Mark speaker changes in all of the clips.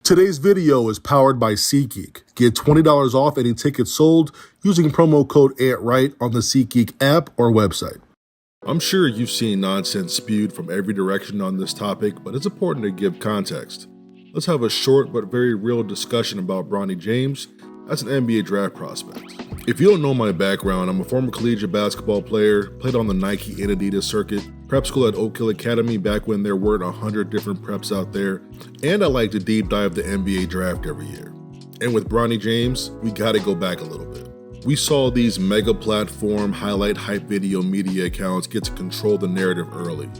Speaker 1: Today's video is powered by SeatGeek. Get $20 off any ticket sold using promo code ANTRIGHT on the SeatGeek app or website. I'm sure you've seen nonsense spewed from every direction on this topic, but it's important to give context. Let's have a short but very real discussion about Bronny James as an NBA draft prospect. If you don't know my background, I'm a former collegiate basketball player, played on the Nike and Adidas circuit, prep school at Oak Hill Academy back when there weren't 100 different preps out there, and I like to deep dive the NBA draft every year. And with Bronny James, we gotta go back a little bit. We saw these mega platform highlight hype video media accounts get to control the narrative early.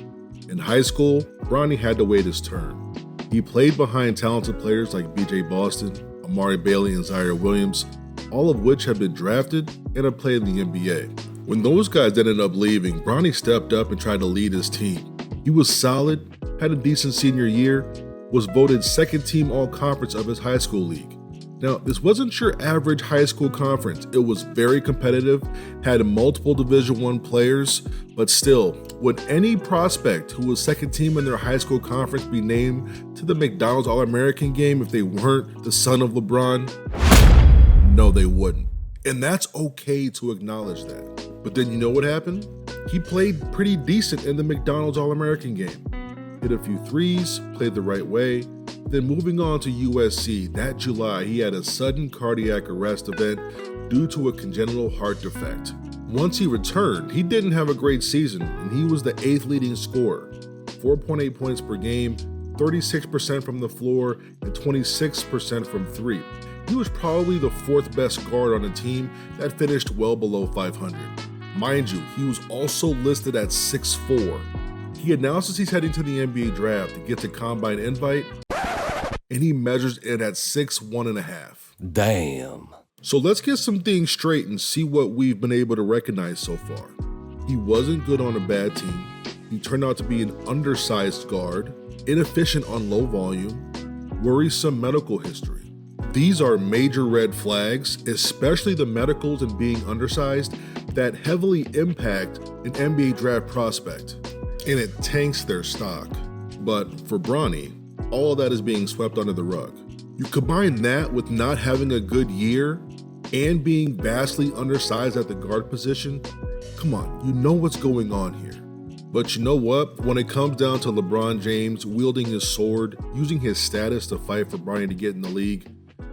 Speaker 1: In high school, Bronny had to wait his turn. He played behind talented players like BJ Boston, Amari Bailey, and Zaire Williams, all of which have been drafted and have played in the NBA. When those guys ended up leaving, Bronny stepped up and tried to lead his team. He was solid, had a decent senior year, was voted second team all-conference of his high school league. Now, this wasn't your average high school conference. It was very competitive, had multiple Division I players, but still, would any prospect who was second team in their high school conference be named to the McDonald's All-American game if they weren't the son of LeBron? No, they wouldn't. And that's okay to acknowledge that. But then you know what happened? He played pretty decent in the McDonald's All-American game. Hit a few threes, played the right way. Then moving on to USC, that July, he had a sudden cardiac arrest event due to a congenital heart defect. Once he returned, he didn't have a great season, and he was the 8th leading scorer, 4.8 points per game, 36% from the floor, and 26% from three. He was probably the 4th best guard on a team that finished well below 500. Mind you, he was also listed at 6'4". He announces he's heading to the NBA draft to get the combine invite, and he measures in at 6'1.5".
Speaker 2: Damn.
Speaker 1: So let's get some things straight and see what we've been able to recognize so far. He wasn't good on a bad team. He turned out to be an undersized guard, inefficient on low volume, worrisome medical history. These are major red flags, especially the medicals and being undersized, that heavily impact an NBA draft prospect, and it tanks their stock. But for Bronny, all of that is being swept under the rug. You combine that with not having a good year and being vastly undersized at the guard position, come on, you know what's going on here. But you know what? When it comes down to LeBron James wielding his sword, using his status to fight for Bronny to get in the league,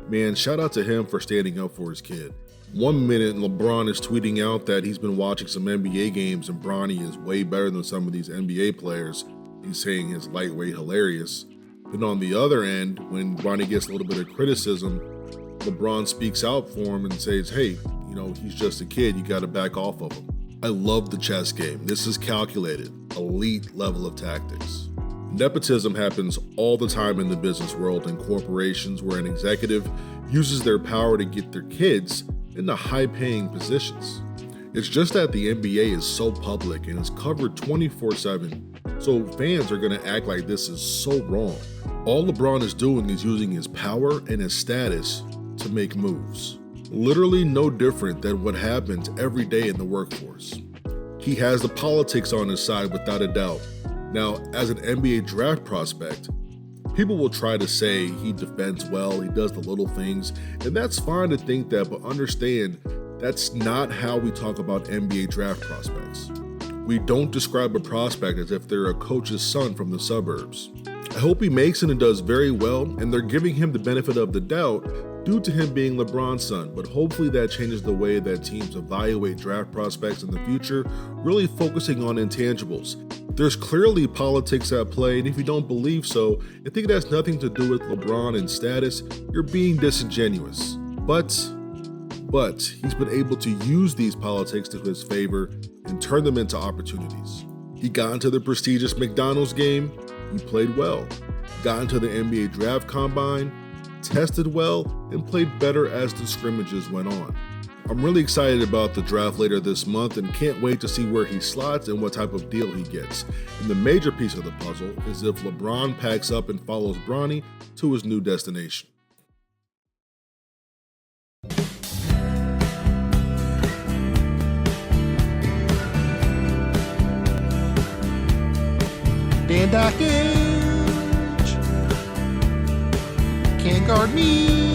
Speaker 1: man, shout out to him for standing up for his kid. 1 minute, LeBron is tweeting out that he's been watching some NBA games and Bronny is way better than some of these NBA players. He's saying he's lightweight hilarious. Then on the other end, when Bronny gets a little bit of criticism, LeBron speaks out for him and says, hey, he's just a kid, you gotta back off of him. I love the chess game. This is calculated, elite level of tactics. Nepotism happens all the time in the business world and corporations where an executive uses their power to get their kids into high-paying positions. It's just that the NBA is so public and is covered 24/7, so fans are gonna act like this is so wrong. All LeBron is doing is using his power and his status to make moves. Literally no different than what happens every day in the workforce. He has the politics on his side without a doubt. Now, as an NBA draft prospect, people will try to say he defends well, he does the little things, and that's fine to think that, but understand that's not how we talk about NBA draft prospects. We don't describe a prospect as if they're a coach's son from the suburbs. I hope he makes it and does very well, and they're giving him the benefit of the doubt due to him being LeBron's son, but hopefully that changes the way that teams evaluate draft prospects in the future, really focusing on intangibles. There's clearly politics at play, and if you don't believe so, and think it has nothing to do with LeBron and status, you're being disingenuous. But he's been able to use these politics to his favor and turn them into opportunities. He got into the prestigious McDonald's game, he played well. Got into the NBA draft combine, tested well, and played better as the scrimmages went on. I'm really excited about the draft later this month and can't wait to see where he slots and what type of deal he gets. And the major piece of the puzzle is if LeBron packs up and follows Bronny to his new destination.
Speaker 2: And a huge can't guard me.